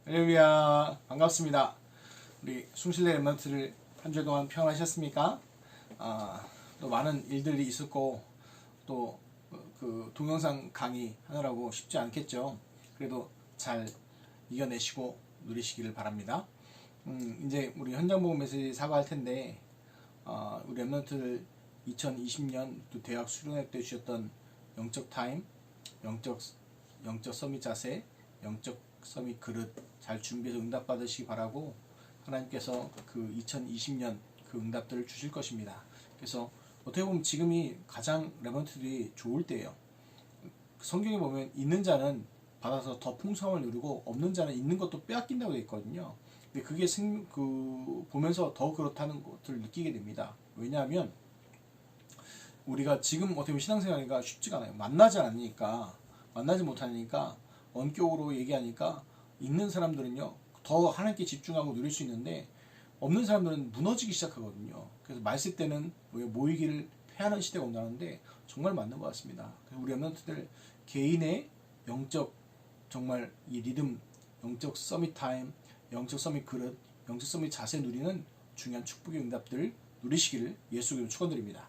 할렐루야, 반갑습니다. 우리 숭실레 랩런트를 한 주 동안 평안하셨습니까? 또 많은 일들이 있었고 또 그 동영상 강의 하느라고 쉽지 않겠죠. 그래도 잘 이겨내시고 누리시기를 바랍니다. 이제 우리 현장 보고 메시지 사과할 텐데 우리 랩런트를 2020년 또 대학 수련회 때 주셨던 영적 타임, 영적 서밋 자세, 영적 서밋 그릇 잘 준비해서 응답 받으시기 바라고, 하나님께서 그 2020년 그 응답들을 주실 것입니다. 그래서 어떻게 보면 지금이 가장 레번트들이 좋을 때예요. 성경에 보면 있는 자는 받아서 더 풍성함을 누리고 없는 자는 있는 것도 빼앗긴다고 되어 있거든요. 근데 그게 보면서 더 그렇다는 것을 느끼게 됩니다. 왜냐하면 우리가 지금 어떻게 보면 신앙생활이가 쉽지가 않아요. 만나지 못하니까 원격으로 얘기하니까 있는 사람들은요 더 하나님께 집중하고 누릴 수 있는데, 없는 사람들은 무너지기 시작하거든요. 그래서 말씀 때는 모이기를 패하는 시대가 온다는데 정말 맞는 것 같습니다. 그래서 우리 랩런트들 개인의 영적 정말 이 리듬, 영적 서밋 타임, 영적 서밋 그릇, 영적 서밋 자세 누리는 중요한 축복의 응답들 누리시기를 예수 이름으로 축원드립니다.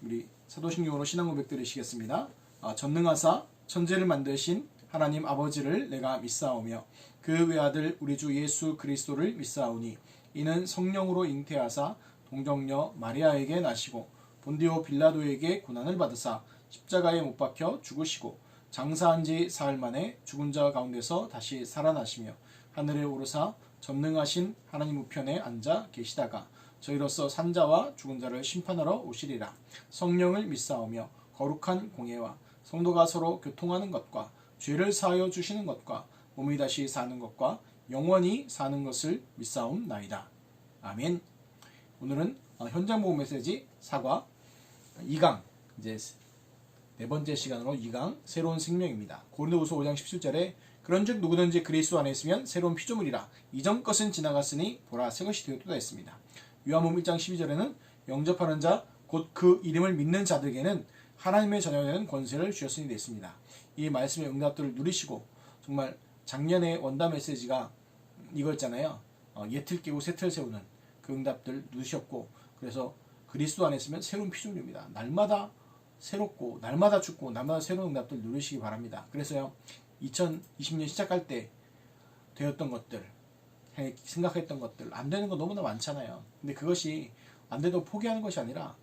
우리 사도신경으로 신앙 고백 드리시겠습니다. 전능하사 천지를 만드신 하나님 아버지를 내가 믿사오며 그 외아들 우리 주 예수 그리스도를 믿사오니 이는 성령으로 잉태하사 동정녀 마리아에게 나시고 본디오 빌라도에게 고난을 받으사 십자가에 못 박혀 죽으시고 장사한 지 사흘 만에 죽은 자 가운데서 다시 살아나시며 하늘에 오르사 전능하신 하나님 우편에 앉아 계시다가 저희로서 산자와 죽은 자를 심판하러 오시리라. 성령을 믿사오며 거룩한 공예와 성도가 서로 교통하는 것과 죄를 사하여 주시는 것과 몸이 다시 사는 것과 영원히 사는 것을 믿사옵나이다. 아멘. 오늘은 현장 보고 메시지 사과 2강, 이제 네 번째 시간으로 2강 새로운 생명입니다. 고린도후서 5장 17절에 그런즉 누구든지 그리스도 안에 있으면 새로운 피조물이라 이전 것은 지나갔으니 보라 새 것이 되었도다 했습니다. 요한복음 1장 12절에는 영접하는 자 곧 그 이름을 믿는 자들에게는 하나님의 자녀되는 권세를 주셨으니 됐습니다. 이 말씀의 응답들을 누리시고, 정말 작년에 원담 메시지가 이거였잖아요. 옛틀 깨고 새틀 세우는 그 응답들 누리셨고, 그래서 그리스도 안에 있으면 새로운 피조물입니다. 날마다 새롭고 날마다 죽고 날마다 새로운 응답들 누리시기 바랍니다. 그래서요 2020년 시작할 때 되었던 것들, 생각했던 것들 안 되는 거 너무나 많잖아요. 근데 그것이 안 돼도 포기하는 것이 아니라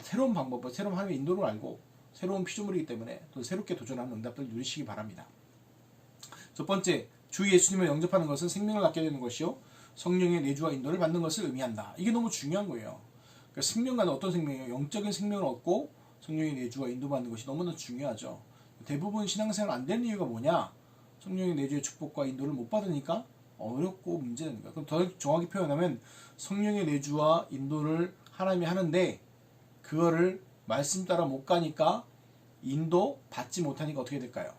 새로운 방법을, 새로운 하나님의 인도를 알고 새로운 피조물이기 때문에 또 새롭게 도전하는 응답들을 누리시기 바랍니다. 첫 번째, 주 예수님을 영접하는 것은 생명을 갖게 되는 것이요 성령의 내주와 인도를 받는 것을 의미한다. 이게 너무 중요한 거예요. 그러니까 생명과는 어떤 생명이에요? 영적인 생명을 얻고 성령의 내주와 인도받는 것이 너무나 중요하죠. 대부분 신앙생활 안 되는 이유가 뭐냐? 성령의 내주의 축복과 인도를 못 받으니까 어렵고 문제되는 거야. 그럼 더 정확히 표현하면 성령의 내주와 인도를 하나님이 하는데 그거를 말씀 따라 못 가니까 인도 받지 못하니까 어떻게 될까요?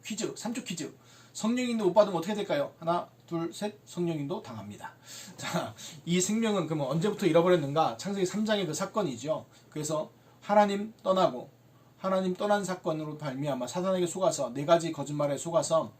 퀴즈, 3초 퀴즈. 성령 인도 못 받으면 어떻게 될까요? 하나, 둘, 셋. 성령 인도 당합니다. 자, 이 생명은 그러면 언제부터 잃어버렸는가? 창세기 3장의 그 사건이죠. 그래서 하나님 떠난 사건으로 발미암아 사단에게 속아서 4가지 거짓말에 속아서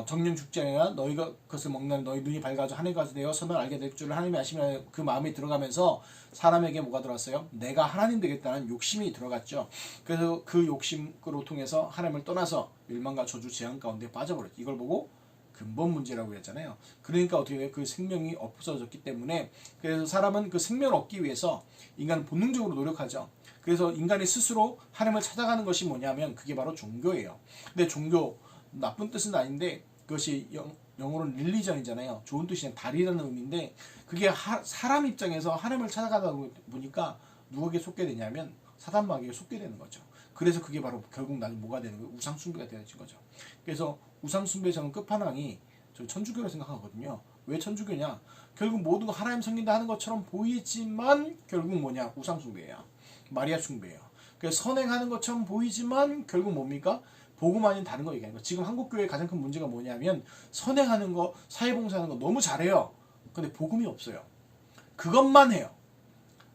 정령 죽지 아니라 너희가 그것을 먹는 너희 눈이 밝아져 하늘의 것이 되어 선을 알게 될 줄을 하나님이 아시면, 그 마음이 들어가면서 사람에게 뭐가 들어왔어요? 내가 하나님 되겠다는 욕심이 들어갔죠. 그래서 그 욕심으로 통해서 하나님을 떠나서 멸망과 저주 재앙 가운데 빠져버렸죠. 이걸 보고 근본 문제라고 했잖아요. 그러니까 어떻게 돼요? 그 생명이 없어졌기 때문에, 그래서 사람은 그 생명을 얻기 위해서 인간은 본능적으로 노력하죠. 그래서 인간이 스스로 하나님을 찾아가는 것이 뭐냐면 그게 바로 종교예요. 근데 종교 나쁜 뜻은 아닌데 그것이 영어로는 릴리전이잖아요. 좋은 뜻이 달이라는 의미인데, 그게 사람 입장에서 하나님을 찾아가다 보니까 누구에게 속게 되냐면 사단 마귀에게 속게 되는 거죠. 그래서 그게 바로 결국 나는 뭐가 되는 거예요? 우상 숭배가 되는 거죠. 그래서 우상 숭배의 저는 끝판왕이 저 천주교라고 생각하거든요. 왜 천주교냐? 결국 모든 거 하나님 섬긴다 하는 것처럼 보이지만 결국 뭐냐? 우상 숭배예요. 마리아 숭배예요. 그래서 선행하는 것처럼 보이지만 결국 뭡니까? 복음 아닌 다른 거 얘기하는 거. 지금 한국교회의 가장 큰 문제가 뭐냐면 선행하는 거, 사회봉사하는 거 너무 잘해요. 근데 복음이 없어요. 그것만 해요.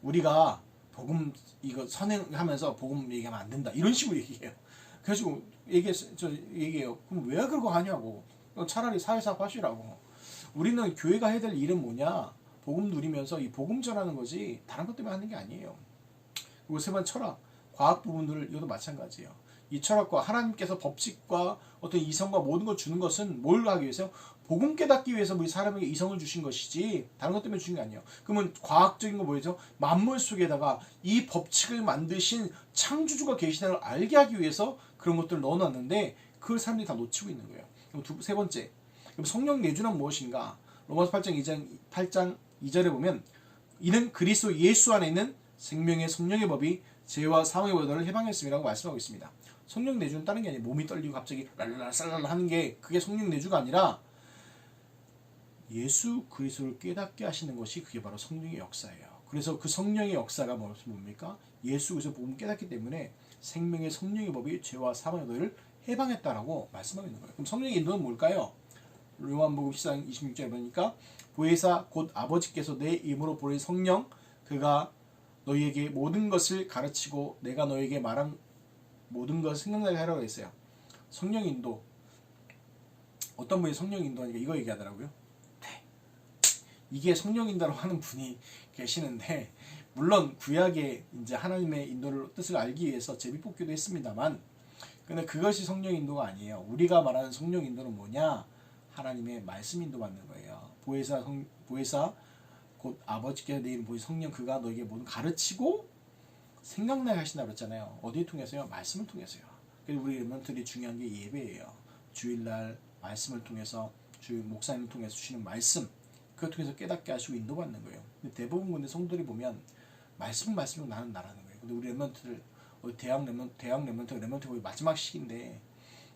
우리가 복음 이거 선행하면서 복음 얘기하면 안 된다 이런 식으로 얘기해요. 그래가지고 얘기해요. 그럼 왜 그런 거 하냐고. 차라리 사회사업 하시라고. 우리는 교회가 해야 될 일은 뭐냐? 복음 누리면서 이 복음 전하는 거지 다른 것 때문에 하는 게 아니에요. 그리고 세 번째 철학, 과학 부분들 이것도 마찬가지예요. 이 철학과 하나님께서 법칙과 어떤 이성과 모든 걸 주는 것은 뭘 하기 위해서? 복음 깨닫기 위해서 우리 사람에게 이성을 주신 것이지 다른 것 때문에 주신 게 아니에요. 그러면 과학적인 거 뭐죠? 만물 속에다가 이 법칙을 만드신 창조주가 계시다는 걸 알게 하기 위해서 그런 것들을 넣어놨는데 그걸 사람들이 다 놓치고 있는 거예요. 그럼 세 번째, 그럼 성령 내주는 무엇인가? 로마서 8장 2절에 보면 이는 그리스도 예수 안에 있는 생명의 성령의 법이 죄와 사망의 권한을 해방했음이라고 말씀하고 있습니다. 성령 내주는 다른 게 아니에요. 몸이 떨리고 갑자기 랄랄라 쌀랄라 하는 게 그게 성령 내주가 아니라 예수 그리스도를 깨닫게 하시는 것이 그게 바로 성령의 역사예요. 그래서 그 성령의 역사가 뭡니까? 예수 그리스도 복음을 깨닫기 때문에 생명의 성령의 법이 죄와 사망의 권한을 해방했다라고 말씀하고 있는 거예요. 그럼 성령의 인도는 뭘까요? 요한복음 10장 26절에 보니까 보혜사 곧 아버지께서 내 이름으로 보낸 성령 그가 너희에게 모든 것을 가르치고 내가 너희에게 말한 모든 것을 생각나게 하라고 했어요. 성령 인도. 어떤 분이 성령 인도하니까 이거 얘기하더라고요. 네. 이게 성령 인도라고 하는 분이 계시는데 물론 구약에 이제 하나님의 인도를 뜻을 알기 위해서 제비뽑기도 했습니다만 근데 그것이 성령 인도가 아니에요. 우리가 말하는 성령 인도는 뭐냐? 하나님의 말씀 인도 받는 거예요. 보혜사 곧 아버지께서 내 이름 보이 성령 그가 너에게 모든 가르치고 생각나게 하신다고 그랬잖아요. 어디에 통해서요? 말씀을 통해서요. 그래서 우리 렘넌트들이 중요한 게 예배예요. 주일날 말씀을 통해서 주일 목사님을 통해서 주시는 말씀 그걸 통해서 깨닫게 하시고 인도받는 거예요. 근데 대부분 근데 성도들이 보면 말씀으로 나는 나라는 거예요. 근데 우리 렘넌트들 대학 렘넌트가 거의 마지막 시기인데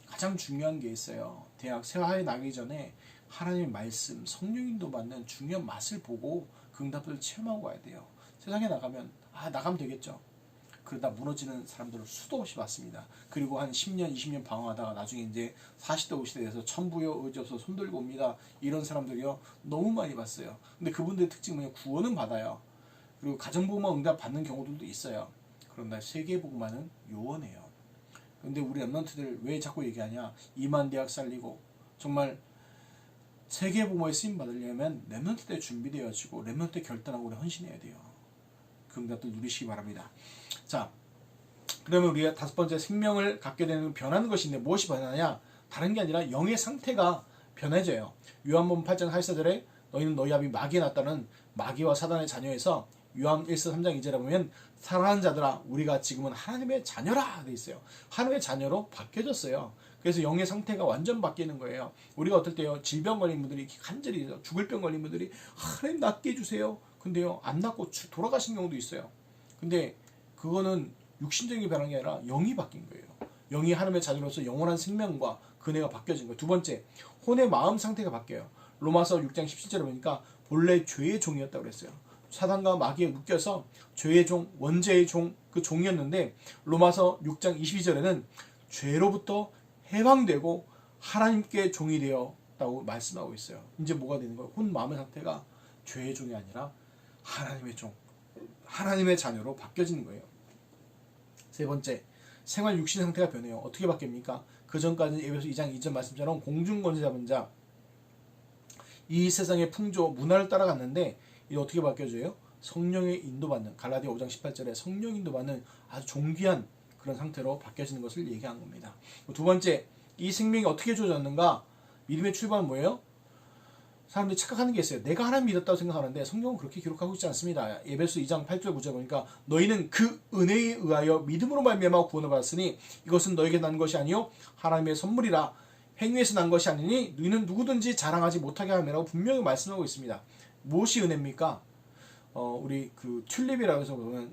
가장 중요한 게 있어요. 대학 새하에 나기 전에 하나님의 말씀, 성령 인도 받는 중요한 맛을 보고 그 응답들을 체험하고 가야 돼요. 세상에 나가면 나가면 되겠죠. 그러다 무너지는 사람들을 수도 없이 봤습니다. 그리고 한 10년, 20년 방황하다가 나중에 이제 40대, 50대 돼서 천부여 의지 없어 손들고 옵니다. 이런 사람들이요. 너무 많이 봤어요. 근데 그분들의 특징은 뭐냐? 구원은 받아요. 그리고 가정복음만 응답 받는 경우들도 있어요. 그런데 세계복음만은 요원해요. 근데 우리 렘넌트들 왜 자꾸 얘기하냐? 2만 대학 살리고 정말 세계복음에 쓰임 받으려면 렘넌트 때 준비되어지고 렘넌트 때 결단하고 우리 헌신해야 돼요. 그 응답들 누리시기 바랍니다. 자, 그러면 우리가 다섯 번째 생명을 갖게 되는 변하는 것인데 무엇이 변하냐? 다른 게 아니라 영의 상태가 변해져요. 요한복음 8장 44절에 너희는 너희 아비 마귀에 났다는 마귀와 사단의 자녀에서 요한 1서 3장 2절에 보면 사랑하는 자들아 우리가 지금은 하나님의 자녀라 돼 있어요. 하나님의 자녀로 바뀌어졌어요. 그래서 영의 상태가 완전 바뀌는 거예요. 우리가 어떨 때요 질병 걸린 분들이 간절히 죽을 병 걸린 분들이 하나님 낫게 해주세요. 근데요 안 낫고 돌아가신 경우도 있어요. 근데 그거는 육신적인 변한 게 아니라 영이 바뀐 거예요. 영이 하나님의 자녀로서 영원한 생명과 근혜가 바뀌어진 거예요. 두 번째 혼의 마음 상태가 바뀌어요. 로마서 6장 17절에 보니까 본래 죄의 종이었다고 그랬어요. 사단과 마귀에 묶여서 죄의 종, 원죄의 종, 그 종이었는데 로마서 6장 22절에는 죄로부터 해방되고 하나님께 종이 되었다고 말씀하고 있어요. 이제 뭐가 되는 거예요? 혼 마음의 상태가 죄의 종이 아니라 하나님의 종, 하나님의 자녀로 바뀌어지는 거예요. 세 번째, 생활 육신 상태가 변해요. 어떻게 바뀝니까? 그 전까지는 에베소 2장 2절 말씀처럼 공중권세 잡은 자, 이 세상의 풍조, 문화를 따라갔는데 이게 어떻게 바뀌어져요? 성령의 인도받는, 갈라디아 5장 18절에 성령 인도받는 아주 존귀한 그런 상태로 바뀌어지는 것을 얘기한 겁니다. 두 번째, 이 생명이 어떻게 주어졌는가? 믿음의 출발은 뭐예요? 사람들이 착각하는 게 있어요. 내가 하나님 믿었다고 생각하는데 성경은 그렇게 기록하고 있지 않습니다. 에베소 2장 8절 9절 보니까 너희는 그 은혜에 의하여 믿음으로 말미암아 구원을 받았으니 이것은 너에게 난 것이 아니요 하나님의 선물이라 행위에서 난 것이 아니니 너희는 누구든지 자랑하지 못하게 함이라고 분명히 말씀하고 있습니다. 무엇이 은혜입니까? 우리 그 튤립이라고 해서 보면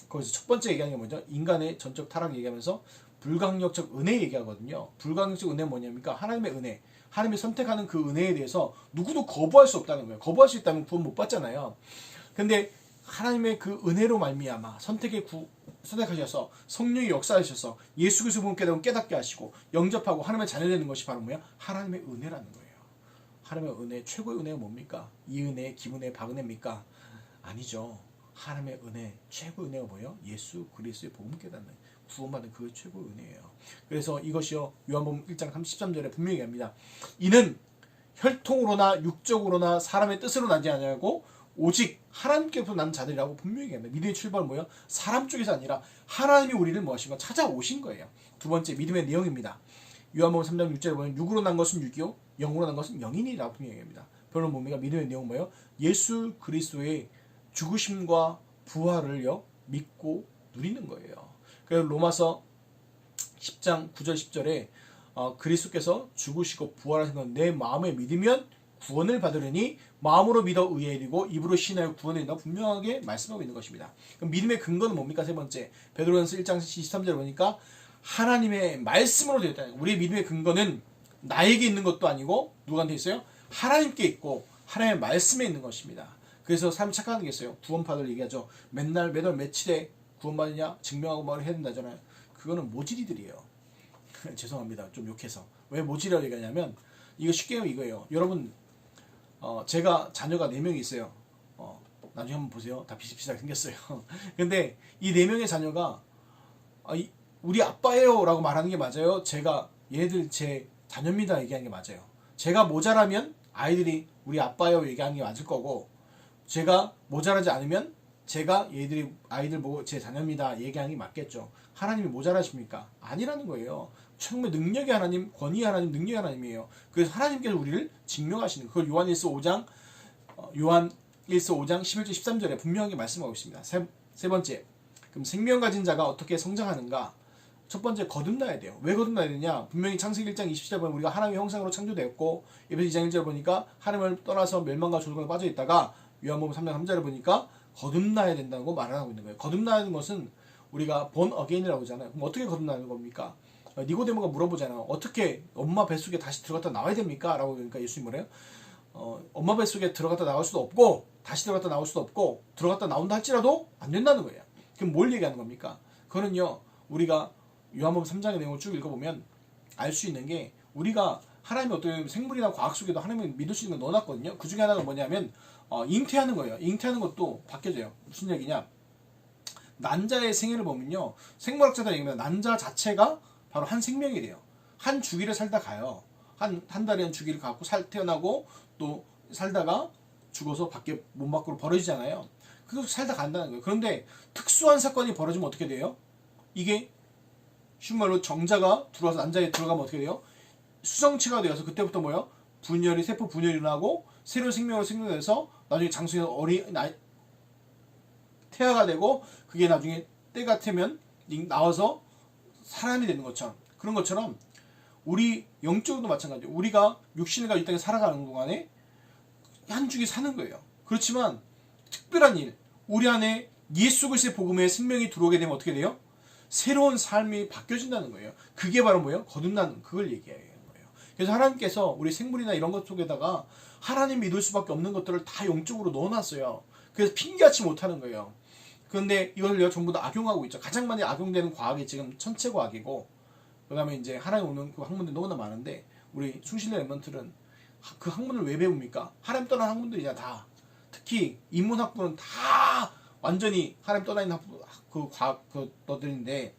거기서 첫 번째 얘기하는 게 뭐죠? 인간의 전적 타락 얘기하면서 불강력적 은혜 얘기하거든요. 불강력적 은혜는 뭐냐니까 하나님의 은혜, 하나님이 선택하는 그 은혜에 대해서 누구도 거부할 수 없다는 거예요. 거부할 수 있다면 구원 못 받잖아요. 근데 하나님의 그 은혜로 말미암아 선택하셔서 성령이 역사하셔서 예수 그리스도 복음을 깨닫게 하시고 영접하고 하나님의 자녀 되는 것이 바로 뭐야? 하나님의 은혜라는 거예요. 하나님의 은혜, 최고의 은혜가 뭡니까? 이 은혜, 김은혜, 박은혜입니까? 아니죠. 하나님의 은혜, 최고의 은혜가 뭐예요? 예수 그리스도의 복음을 깨닫는 구원받는 그 최고의 은혜예요. 그래서 이것이요 요한복음 1장 33절에 분명히 합니다. 이는 혈통으로나 육적으로나 사람의 뜻으로 나지 아니하고 오직 하나님께서 난 자들이라고 분명히 합니다. 믿음의 출발은 뭐예요? 사람 쪽에서 아니라 하나님이 우리를 뭐 하신 거 찾아오신 거예요. 두 번째 믿음의 내용입니다. 요한복음 3장 6절에 보면 육으로 난 것은 육이요 영으로 난 것은 영이니라고 분명히 합니다. 별로 뭡니까? 믿음의 내용은 뭐예요? 예수 그리스도의 죽으심과 부활을요 믿고 누리는 거예요. 그래서 로마서 10장 9절 10절에 그리스도께서 죽으시고 부활하신 건 내 마음에 믿으면 구원을 받으려니 마음으로 믿어 의에 이르고 입으로 신하여 구원에 이른다고 분명하게 말씀하고 있는 것입니다. 그럼 믿음의 근거는 뭡니까? 세 번째 베드로전서 1장 23절에 보니까 하나님의 말씀으로 되어 있다. 우리의 믿음의 근거는 나에게 있는 것도 아니고 누구한테 있어요? 하나님께 있고 하나님의 말씀에 있는 것입니다. 그래서 사람이 착각하는 게 있어요. 구원파들 얘기하죠. 맨날 매달 며칠에 구원받느냐 증명하고 말 해야 된다잖아요. 그거는 모질이들이에요. 죄송합니다. 좀 욕해서. 왜 모질이라고 얘기하냐면 이거 쉽게 하면 이거예요. 여러분 제가 자녀가 4명이 있어요. 나중에 한번 보세요. 다 비슷비슷하게 생겼어요. 근데 이 4명의 자녀가 우리 아빠예요 라고 말하는 게 맞아요? 제가 얘들 제 자녀입니다 얘기하는 게 맞아요. 제가 모자라면 아이들이 우리 아빠예요 얘기하는 게 맞을 거고 제가 모자라지 않으면 제가 얘들이 아이들 보고 제 자녀입니다 얘기하는 게 맞겠죠. 하나님이 모자라십니까? 아니라는 거예요. 정말 능력의 하나님, 권위의 하나님, 능력의 하나님이에요. 그래서 하나님께서 우리를 증명하시는 그걸 요한일서 5장 11절 13절에 분명하게 말씀하고 있습니다. 세 번째, 그럼 생명 가진 자가 어떻게 성장하는가? 첫 번째 거듭나야 돼요. 왜 거듭나야 되냐? 분명히 창세기 1장 20절 보면 우리가 하나님의 형상으로 창조되었고 에베소 2장 1절 보니까 하나님을 떠나서 멸망과 조롱에 빠져 있다가 요한복음 3장 3절에 보니까 거듭나야 된다고 말을 하고 있는 거예요. 거듭나는 것은 우리가 born again이라고 하잖아요. 그럼 어떻게 거듭나는 겁니까? 니고데모가 물어보잖아요. 어떻게 엄마 뱃속에 다시 들어갔다 나와야 됩니까? 라고 그러니까 예수님 뭐래요? 엄마 뱃속에 들어갔다 나올 수도 없고 다시 들어갔다 나올 수도 없고 들어갔다 나온다 할지라도 안 된다는 거예요. 그럼 뭘 얘기하는 겁니까? 그거는요. 우리가 요한복음 3장의 내용을 쭉 읽어보면 알 수 있는 게 우리가 하나님의 어떤 생물이나 과학 속에도 하나님을 믿을 수 있는 걸 넣어놨거든요. 그 중에 하나가 뭐냐면 잉태하는 거예요. 잉태하는 것도 바뀌어져요. 무슨 얘기냐? 난자의 생애를 보면요. 생물학자들 얘기합니다. 난자 자체가 바로 한 생명이 돼요. 한 주기를 살다 가요. 한 달에 한 주기를 갖고 태어나고 또 살다가 죽어서 몸 밖으로 벌어지잖아요. 그거 살다 간다는 거예요. 그런데 특수한 사건이 벌어지면 어떻게 돼요? 이게 쉬운 말로 정자가 들어와서 난자에 들어가면 어떻게 돼요? 수성체가 되어서 그때부터 뭐예요? 세포 분열이 일어나고 새로운 생명으로 생성돼서 나중에 장수에서 태아가 되고 그게 나중에 때가 되면 나와서 사람이 되는 것처럼 그런 것처럼 우리 영적으로도 마찬가지예요. 우리가 육신과 이 땅에 살아가는 동안에 한 주기 사는 거예요. 그렇지만 특별한 일, 우리 안에 예수 그리스도의 복음에 생명이 들어오게 되면 어떻게 돼요? 새로운 삶이 바뀌어진다는 거예요. 그게 바로 뭐예요? 거듭나는 그걸 얘기하는 거예요. 그래서 하나님께서 우리 생물이나 이런 것 속에다가 하나님 믿을 수밖에 없는 것들을 다 영적으로 넣어놨어요. 그래서 핑계하지 못하는 거예요. 그런데 이걸 전부 다 악용하고 있죠. 가장 많이 악용되는 과학이 지금 천체과학이고 그 다음에 이제 하나님 오는 그 학문들이 너무나 많은데 우리 숭실레 랩런트는 그 학문을 왜 배웁니까? 하나님 떠난 학문들이냐 다. 특히 인문학부는 다 완전히 하나님 떠나 있는 그 과학 너들인데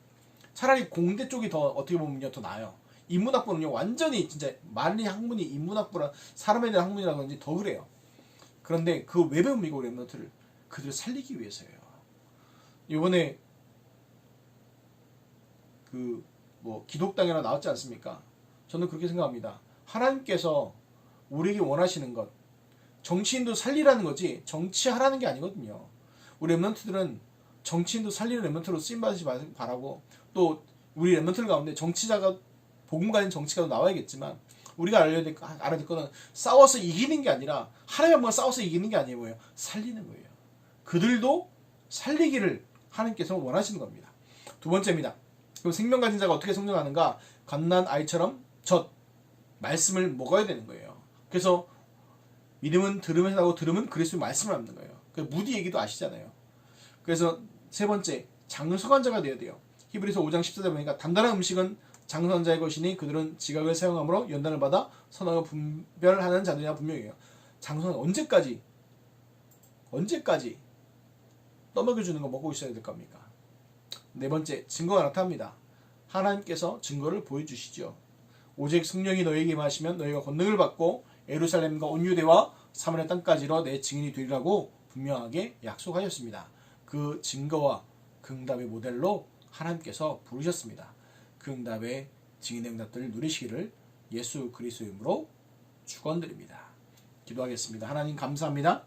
차라리 공대 쪽이 더 어떻게 보면요 더 나아요. 인문학부는요 완전히 진짜 말리 학문이 인문학부라 사람에 대한 학문이라 그런지 더 그래요. 그런데 그 왜 배웁니까 우리 랩런트를? 그들을 살리기 위해서예요. 이번에 기독당이라 나왔지 않습니까? 저는 그렇게 생각합니다. 하나님께서 우리에게 원하시는 것 정치인도 살리라는 거지 정치하라는 게 아니거든요. 우리 랩런트들은 정치인도 살리는 랩런트로 쓰임받으시 바라고 또 우리 랩런트들 가운데 정치자가 복음 가진 정치가도 나와야겠지만 우리가 알아야 될 거는 싸워서 이기는 게 아니라 하나님 한번 싸워서 이기는 게 아니에요. 뭐예요? 살리는 거예요. 그들도 살리기를 하나님께서 원하시는 겁니다. 두 번째입니다. 그럼 생명 가진 자가 어떻게 성장하는가? 갓난 아이처럼 말씀을 먹어야 되는 거예요. 그래서 믿음은 들으면서 하고 들으면 그리스도의 말씀을 하는 거예요. 무디 얘기도 아시잖아요. 그래서 세 번째 장성한 자가 되어야 돼요. 히브리서 5장 14절 보니까 단단한 음식은 장성한 자의 것이니 그들은 지각을 사용함으로 연단을 받아 선악을 분별하는 자들이라 분명해요. 장성은 언제까지 떠먹여주는 거 먹고 있어야 될 겁니까? 네 번째, 증거가 나타납니다. 하나님께서 증거를 보여주시죠. 오직 성령이 너희에게 임하시면 너희가 권능을 받고 예루살렘과 온 유대와 사마리아 땅까지로 내 증인이 되리라고 분명하게 약속하셨습니다. 그 증거와 그 응답의 모델로 하나님께서 부르셨습니다. 그 응답의 증인의 응답들을 누리시기를 예수 그리스도의 이름으로 축원드립니다. 기도하겠습니다. 하나님 감사합니다.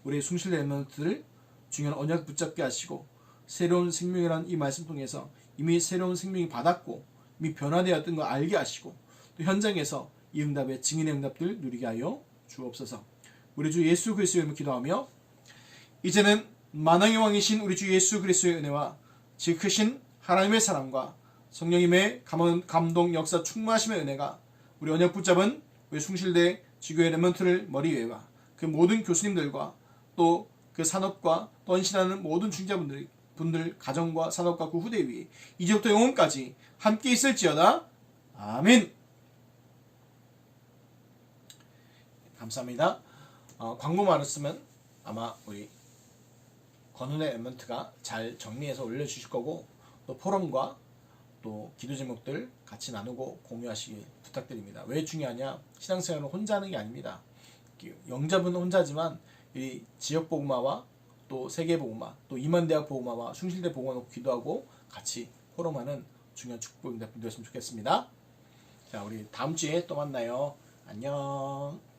우리 숭실대 랩런트들 중요한 언약 붙잡게 하시고 새로운 생명이라는 이 말씀 통해서 이미 새로운 생명이 받았고 이미 변화되었던 걸 알게 하시고 또 현장에서 이 응답의 증인의 응답들 누리게 하여 주옵소서. 우리 주 예수 그리스도의 이름으로 기도하며 이제는 만왕의 왕이신 우리 주 예수 그리스도의 은혜와 지 크신 하나님의 사랑과 성령님의 감동 역사 충만하심의 은혜가 우리 언약 붙잡은 우리 숭실대 지교회 랩런트를 머리위에와 그 모든 교수님들과 또 그 산업과 또 헌신하는 모든 중자분들 가정과 산업과 그 후대 위에 이제부터 영원까지 함께 있을지어다. 아멘. 감사합니다. 광고만 했으면 아마 우리 권은혜 랩런트가 잘 정리해서 올려주실 거고 또 포럼과 또 기도 제목들 같이 나누고 공유하시길 부탁드립니다. 왜 중요하냐? 신앙생활은 혼자 하는 게 아닙니다. 영접은 혼자지만 이 지역 복음화와 또 세계 복음화, 또 임원대학 복음화와 숭실대 복음화 놓고 기도하고 같이 포럼하는 중요한 축복이 되었으면 좋겠습니다. 자, 우리 다음 주에 또 만나요. 안녕.